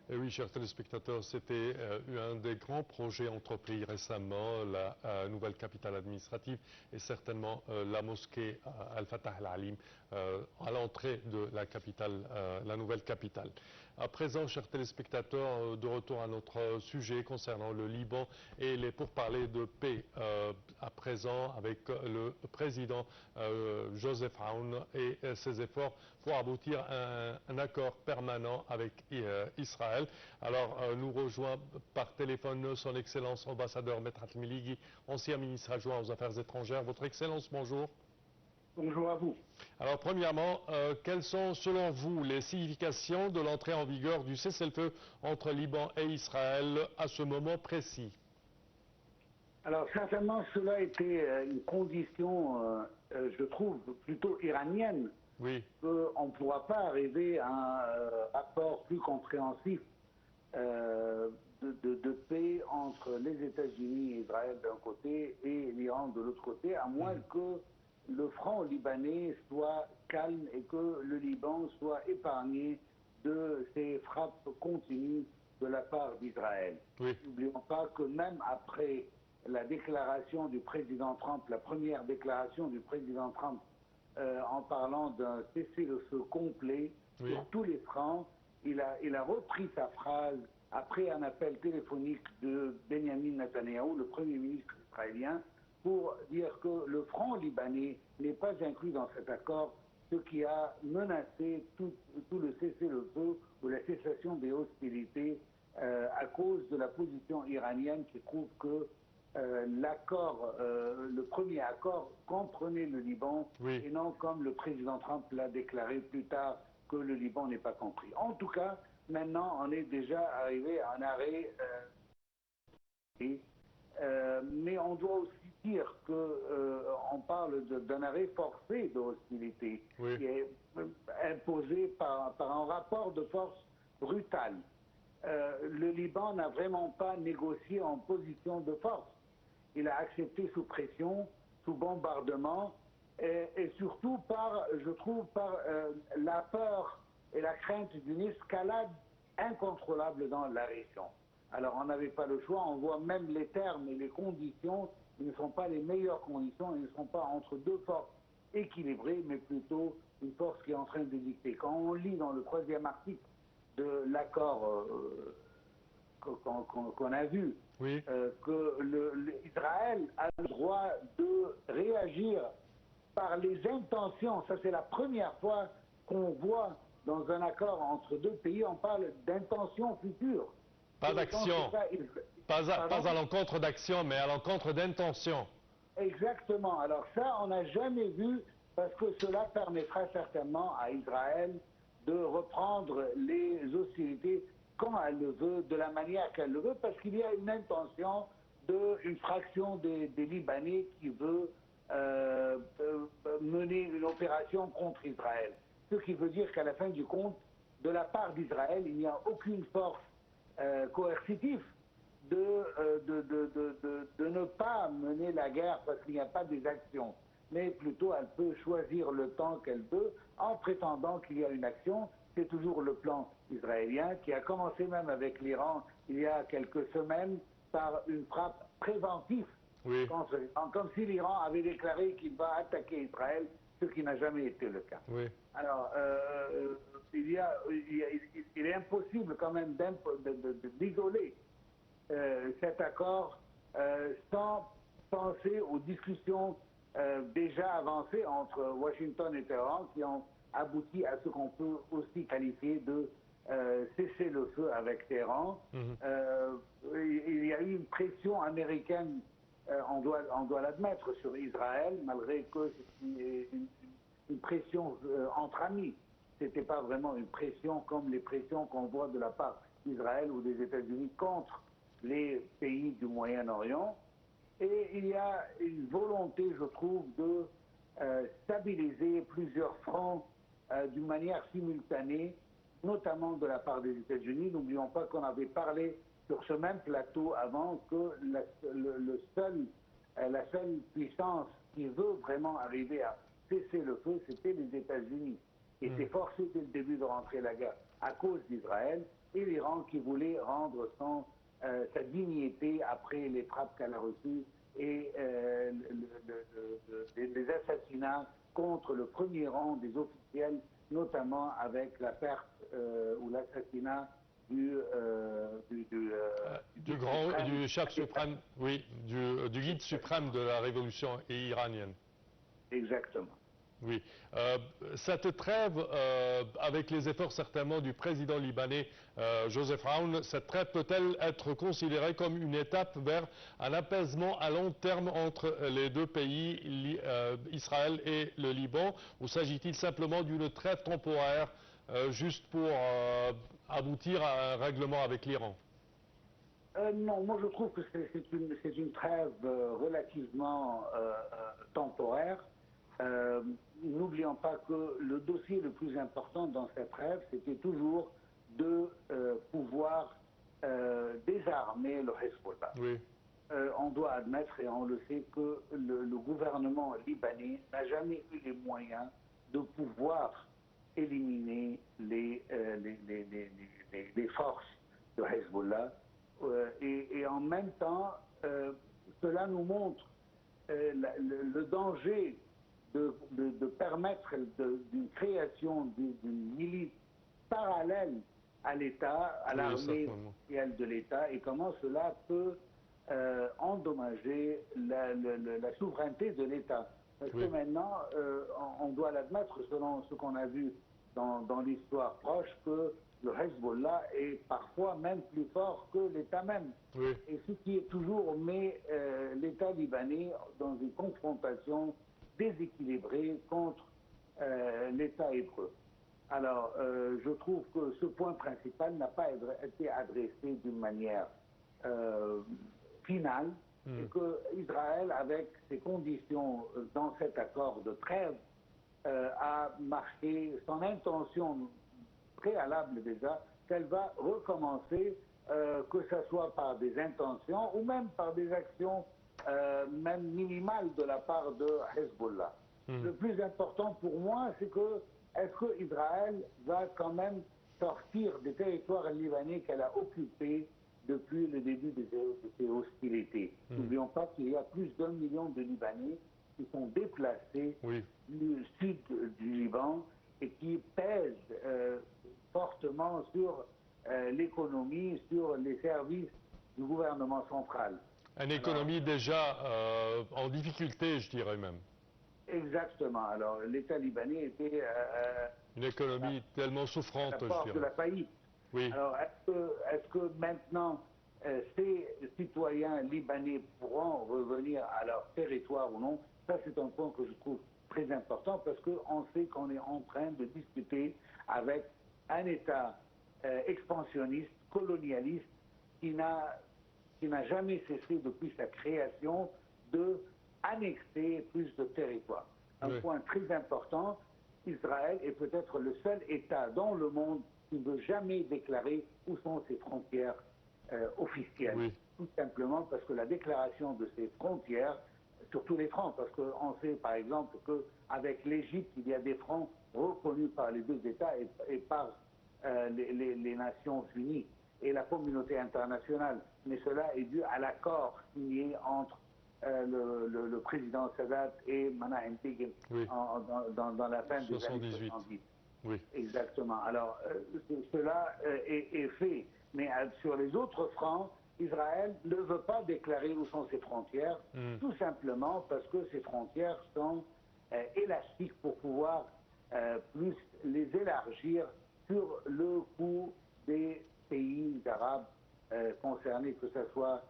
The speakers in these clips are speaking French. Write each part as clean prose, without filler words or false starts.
Et oui, chers téléspectateurs, c'était un des grands projets entrepris récemment, la nouvelle capitale administrative et certainement la mosquée Al-Fatah Al-Alim à l'entrée de la capitale, la nouvelle capitale. À présent, chers téléspectateurs, de retour à notre sujet concernant le Liban et les pourparlers de paix. À présent, avec le président Joseph Aoun et ses efforts pour aboutir à un accord permanent avec Israël. Alors, nous rejoint par téléphone son Excellence ambassadeur Medhat Miligi, ancien ministre adjoint aux Affaires étrangères. Votre Excellence, bonjour. Bonjour à vous. Alors, premièrement, quelles sont, selon vous, les significations de l'entrée en vigueur du cessez-le-feu entre Liban et Israël à ce moment précis? Alors, certainement, cela a été une condition, je trouve, plutôt iranienne. Oui. Qu'on ne pourra pas arriver à un rapport plus compréhensif de paix entre les États-Unis et Israël d'un côté et l'Iran de l'autre côté, à moins que le front libanais soit calme et que le Liban soit épargné de ces frappes continues de la part d'Israël. Oui. N'oublions pas que même après la déclaration du président Trump, la première déclaration du président Trump en parlant d'un cessez-le-feu complet sur tous les fronts, il a repris sa phrase après un appel téléphonique de Benjamin Netanyahou, le Premier ministre israélien, pour dire que le front libanais n'est pas inclus dans cet accord, ce qui a menacé tout le cessez-le-feu ou la cessation des hostilités à cause de la position iranienne qui trouve que le premier accord comprenait le Liban et non comme le président Trump l'a déclaré plus tard que le Liban n'est pas compris. En tout cas, maintenant, on est déjà arrivé à un arrêt. Mais on doit aussi dire qu'on parle d'un arrêt forcé de hostilité qui est imposé par un rapport de force brutal. Le Liban n'a vraiment pas négocié en position de force. Il a accepté sous pression, sous bombardement, et surtout je trouve, par la peur et la crainte d'une escalade incontrôlable dans la région. Alors on n'avait pas le choix, on voit même les termes et les conditions, ils ne sont pas les meilleures conditions, ils ne sont pas entre deux forces équilibrées, mais plutôt une force qui est en train de dicter. Quand on lit dans le 3e article de l'accord qu'on a vu, que Israël a le droit de réagir par les intentions. Ça, c'est la première fois qu'on voit dans un accord entre deux pays, on parle d'intentions futures. Pas d'action. Pas à l'encontre d'action, mais à l'encontre d'intention. Exactement. Alors ça, on n'a jamais vu, parce que cela permettra certainement à Israël de reprendre les hostilités quand elle le veut, de la manière qu'elle le veut, parce qu'il y a une intention d'une fraction des Libanais qui veut mener une opération contre Israël. Ce qui veut dire qu'à la fin du compte, de la part d'Israël, il n'y a aucune force coercitive de ne pas mener la guerre parce qu'il n'y a pas des actions. Mais plutôt, elle peut choisir le temps qu'elle veut en prétendant qu'il y a une action. C'est toujours le plan israélien qui a commencé même avec l'Iran il y a quelques semaines par une frappe préventive. Comme si l'Iran avait déclaré qu'il va attaquer Israël, ce qui n'a jamais été le cas. Alors, il est impossible quand même d'isoler cet accord sans penser aux discussions déjà avancées entre Washington et Téhéran qui ont abouti à ce qu'on peut aussi qualifier de cessez-le-feu avec Téhéran. Il y a eu une pression américaine, on doit l'admettre, sur Israël, malgré que c'est une pression entre amis. Ce n'était pas vraiment une pression comme les pressions qu'on voit de la part d'Israël ou des États-Unis contre les pays du Moyen-Orient. Et il y a une volonté, je trouve, de stabiliser plusieurs fronts d'une manière simultanée, notamment de la part des États-Unis. N'oublions pas qu'on avait parlé sur ce même plateau avant que la seule puissance qui veut vraiment arriver à cesser le feu, c'était les États-Unis, qui étaient forcés dès le début de rentrer la guerre à cause d'Israël. et l'Iran qui voulait rendre sa dignité après les frappes qu'elle a reçues et les assassinats contre le premier rang des officiels, notamment avec la perte ou l'assassinat du chef suprême, oui, du guide suprême de la révolution iranienne. Exactement. Oui. Cette trêve, avec les efforts certainement du président libanais Joseph Aoun, cette trêve peut-elle être considérée comme une étape vers un apaisement à long terme entre les deux pays, Israël et le Liban, ou s'agit-il simplement d'une trêve temporaire juste pour aboutir à un règlement avec l'Iran? Non, moi je trouve que c'est une trêve relativement temporaire. N'oublions pas que le dossier le plus important dans cette trêve, c'était toujours de pouvoir désarmer le Hezbollah. Oui. On doit admettre, et on le sait, que le gouvernement libanais n'a jamais eu les moyens de pouvoir éliminer les forces de Hezbollah. Et en même temps, cela nous montre le danger de permettre d'une création d'une milice parallèle à l'État, à l'armée officielle de l'État, et comment cela peut endommager la souveraineté de l'État. Parce que maintenant, on doit l'admettre, selon ce qu'on a vu dans l'histoire proche, que le Hezbollah est parfois même plus fort que l'État même. Oui. Et ce qui est toujours met l'État libanais dans une confrontation déséquilibrée contre l'État hébreu. Alors, je trouve que ce point principal n'a pas été adressé d'une manière finale, et que Israël, avec ses conditions dans cet accord de trêve, a marqué son intention préalable déjà, qu'elle va recommencer, que ce soit par des intentions ou même par des actions même minimales de la part de Hezbollah. Le plus important pour moi, c'est que est-ce que Israël va quand même sortir des territoires libanais qu'elle a occupés depuis le début de ces hostilités. N'oublions pas qu'il y a plus d'1 million de Libanais qui sont déplacés du sud du Liban et qui pèsent fortement sur l'économie, sur les services du gouvernement central. Une économie déjà en difficulté, je dirais même. Exactement. Alors, l'État libanais était une économie tellement souffrante, à la porte de la faillite. Oui. Alors, est-ce que maintenant ces citoyens libanais pourront revenir à leur territoire ou non? Ça, c'est un point que je trouve très important parce qu'on sait qu'on est en train de discuter avec un État expansionniste, colonialiste, qui n'a jamais cessé depuis sa création de annexer plus de territoire. Un point très important, Israël est peut-être le seul État dans le monde qui ne veut jamais déclarer où sont ses frontières officielles. Tout simplement parce que la déclaration de ces frontières, sur tous les fronts, parce qu'on sait par exemple qu'avec l'Égypte, il y a des fronts reconnus par les deux États et par les Nations Unies et la communauté internationale. Mais cela est dû à l'accord signé entre le président Sadat et Menahem Begin dans la fin des années 70. Oui. Exactement. Alors, cela est fait. Mais sur les autres fronts, Israël ne veut pas déclarer où sont ses frontières, tout simplement parce que ces frontières sont élastiques pour pouvoir plus les élargir sur le coût des pays arabes concernés, que ce soit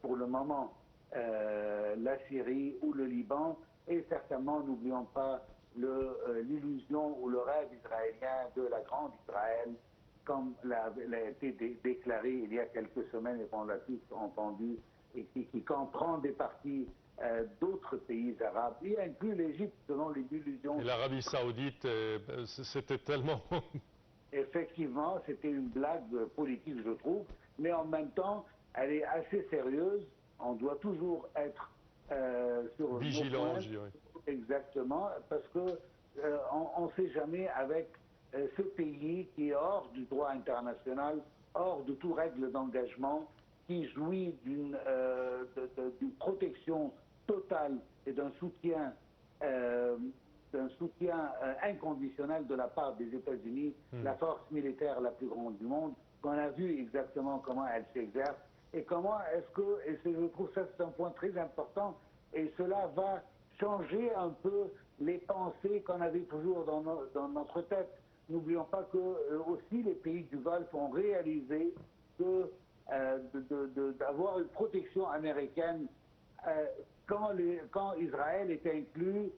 pour le moment la Syrie ou le Liban, et certainement, n'oublions pas l'illusion ou le rêve israélien de la grande Israël, comme l'a été déclaré il y a quelques semaines et qu'on l'a tous entendu, et qui comprend des parties d'autres pays arabes, y inclut l'Égypte selon les illusions. Et l'Arabie Saoudite, c'était tellement... Effectivement, c'était une blague politique, je trouve, mais en même temps, elle est assez sérieuse. On doit toujours être sur vigilant, je dirais. Exactement, parce que on ne sait jamais avec ce pays qui est hors du droit international, hors de toute règle d'engagement, qui jouit d'une protection totale et d'un soutien inconditionnel de la part des États-Unis, la force militaire la plus grande du monde, qu'on a vu exactement comment elle s'exerce et comment est-ce que, je trouve ça c'est un point très important, et cela va changer un peu les pensées qu'on avait toujours dans notre tête. N'oublions pas que aussi les pays du Golfe ont réalisé que d'avoir une protection américaine quand Israël est inclus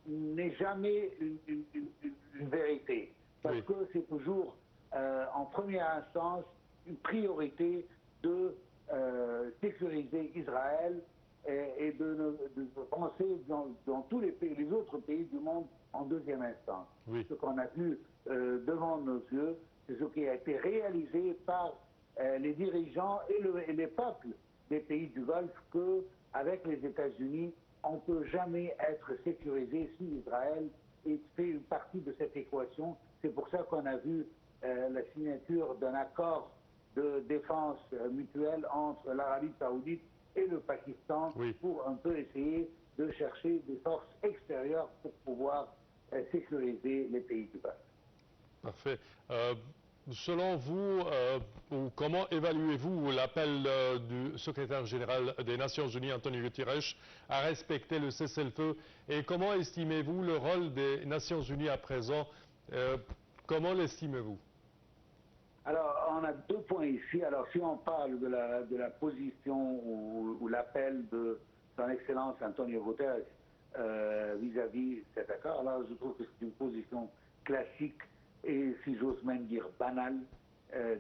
n'est jamais une vérité. Parce que c'est toujours en première instance une priorité de sécuriser Israël et de penser dans tous les autres pays du monde en deuxième instance. Oui. Ce qu'on a vu devant nos yeux, c'est ce qui a été réalisé par les dirigeants et les peuples des pays du Golfe, qu'avec les États-Unis, on ne peut jamais être sécurisé si Israël fait une partie de cette équation. C'est pour ça qu'on a vu la signature d'un accord de défense mutuelle entre l'Arabie saoudite et le Pakistan, pour un peu essayer de chercher des forces extérieures pour pouvoir sécuriser les pays du Golfe. Parfait. Selon vous, comment évaluez-vous l'appel du secrétaire général des Nations Unies, Antonio Guterres, à respecter le cessez-le-feu, et comment estimez-vous le rôle des Nations Unies à présent? Comment l'estimez-vous? Alors, on a deux points ici. Alors, si on parle de la position ou l'appel de son Excellence Antonio Guterres vis-à-vis cet accord, là, je trouve que c'est une position classique et, si j'ose même dire, banale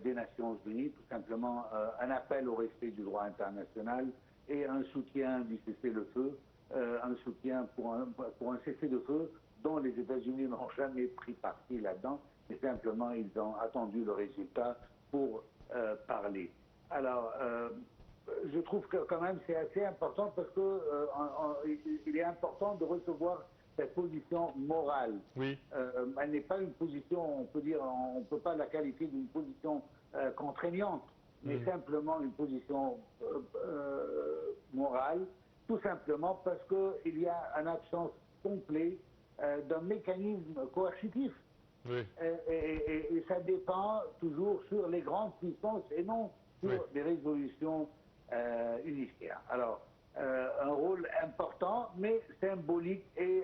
des Nations Unies. Tout simplement un appel au respect du droit international et un soutien du cessez-le-feu, un soutien pour un cessez-le-feu dont les États-Unis n'ont jamais pris parti là-dedans, mais simplement ils ont attendu le résultat pour parler. Alors, je trouve que quand même c'est assez important parce que il est important de recevoir cette position morale. Oui. Elle n'est pas une position, on peut dire, on ne peut pas la qualifier d'une position contraignante, mais simplement une position morale, tout simplement parce qu'il y a un absence complète d'un mécanisme coercitif. Oui. Et ça dépend toujours sur les grandes puissances et non sur des résolutions unitaires. Alors, un rôle important, mais symbolique et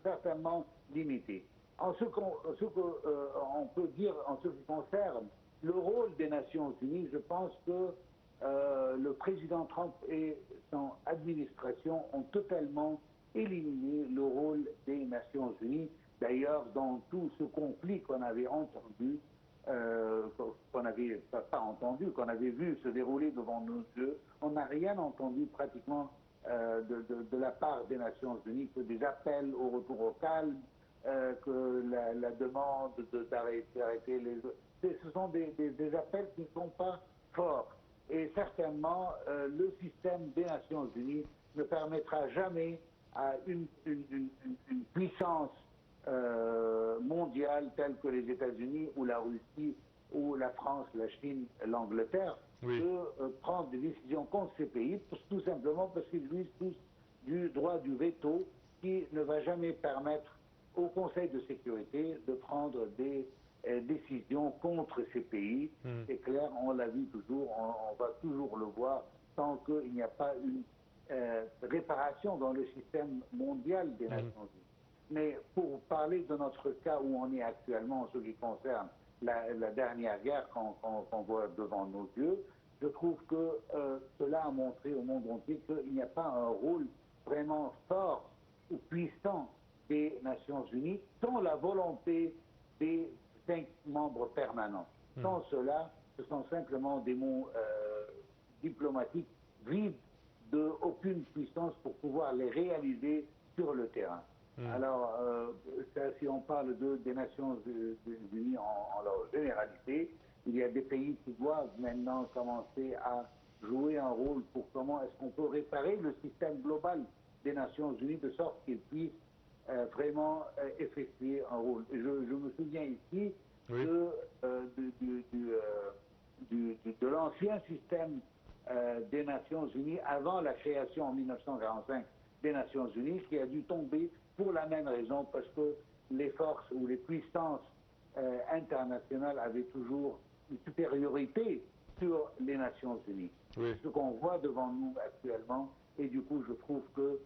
certainement limité. En ce qu'on peut dire en ce qui concerne le rôle des Nations Unies, je pense que le président Trump et son administration ont totalement éliminé le rôle des Nations Unies. D'ailleurs, dans tout ce conflit qu'on avait entendu, qu'on n'avait pas entendu, qu'on avait vu se dérouler devant nos yeux, on n'a rien entendu pratiquement de la part des Nations Unies que des appels au retour au calme, que la demande d'arrêter les... Ce sont des appels qui ne sont pas forts. Et certainement, le système des Nations Unies ne permettra jamais à une puissance mondiale telle que les États-Unis ou la Russie ou la France, la Chine, l'Angleterre, de prendre des décisions contre ces pays, tout simplement parce qu'ils jouissent tous du droit du veto qui ne va jamais permettre au Conseil de sécurité de prendre des décisions contre ces pays. C'est clair, on l'a vu toujours, on va toujours le voir tant qu'il n'y a pas une réparation dans le système mondial des Nations Unies. Mais pour parler de notre cas où on est actuellement en ce qui concerne la dernière guerre qu'on voit devant nos yeux, je trouve que cela a montré au monde entier qu'il n'y a pas un rôle vraiment fort ou puissant des Nations Unies, sans la volonté des 5 membres permanents. Sans cela, ce sont simplement des mots diplomatiques vides d'aucune puissance pour pouvoir les réaliser sur le terrain. Alors, si on parle des Nations Unies en leur généralité, il y a des pays qui doivent maintenant commencer à jouer un rôle pour comment est-ce qu'on peut réparer le système global des Nations Unies de sorte qu'ils puissent vraiment effectuer un rôle. Et je me souviens ici Oui. de l'ancien système des Nations Unies avant la création en 1945 des Nations Unies, qui a dû tomber pour la même raison, parce que les forces ou les puissances internationales avaient toujours une supériorité sur les Nations Unies. Oui. Ce qu'on voit devant nous actuellement, et du coup je trouve que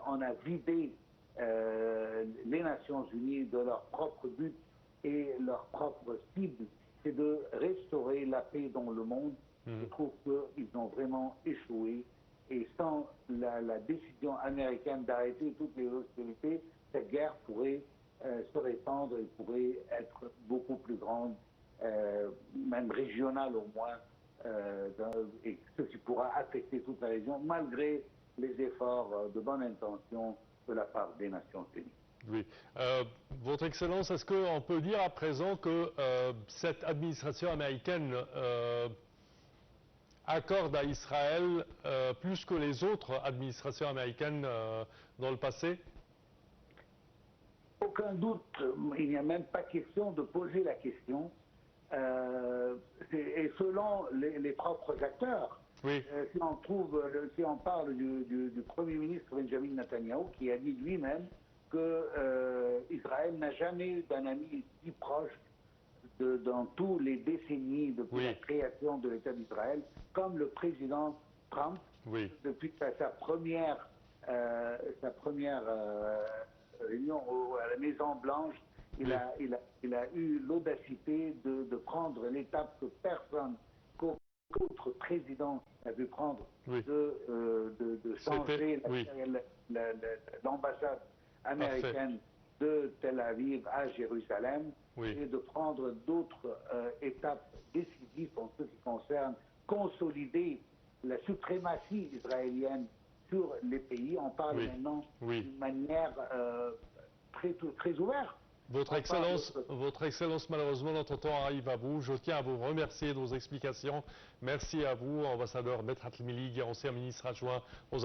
on a vidé les Nations Unies de leur propre but et leur propre cible, c'est de restaurer la paix dans le monde. Je trouve qu'ils ont vraiment échoué, et sans la décision américaine d'arrêter toutes les hostilités, cette guerre pourrait se répandre et pourrait être beaucoup plus grande, même régionale au moins, et ce qui pourra affecter toute la région, malgré les efforts de bonne intention de la part des Nations Unies. Oui. Votre Excellence, est-ce qu'on peut dire à présent que cette administration américaine accorde à Israël plus que les autres administrations américaines dans le passé? Aucun doute, il n'y a même pas question de poser la question. Et selon les propres acteurs, oui. si on parle du Premier ministre Benjamin Netanyahu, qui a dit lui-même que Israël n'a jamais eu d'un ami si proche dans tous les décennies depuis la création de l'État d'Israël, comme le président Trump, depuis sa première réunion à la Maison Blanche. Il a eu l'audacité de prendre l'étape que personne, qu'autre président a pu prendre, de changer l'ambassade américaine de Tel Aviv à Jérusalem, et de prendre d'autres étapes décisives en ce qui concerne consolider la suprématie israélienne sur les pays. On parle maintenant d'une manière très ouverte. Votre Excellence, malheureusement, notre temps arrive à bout. Je tiens à vous remercier de vos explications. Merci à vous, ambassadeur Medhat El-Milig, ancien ministre adjoint aux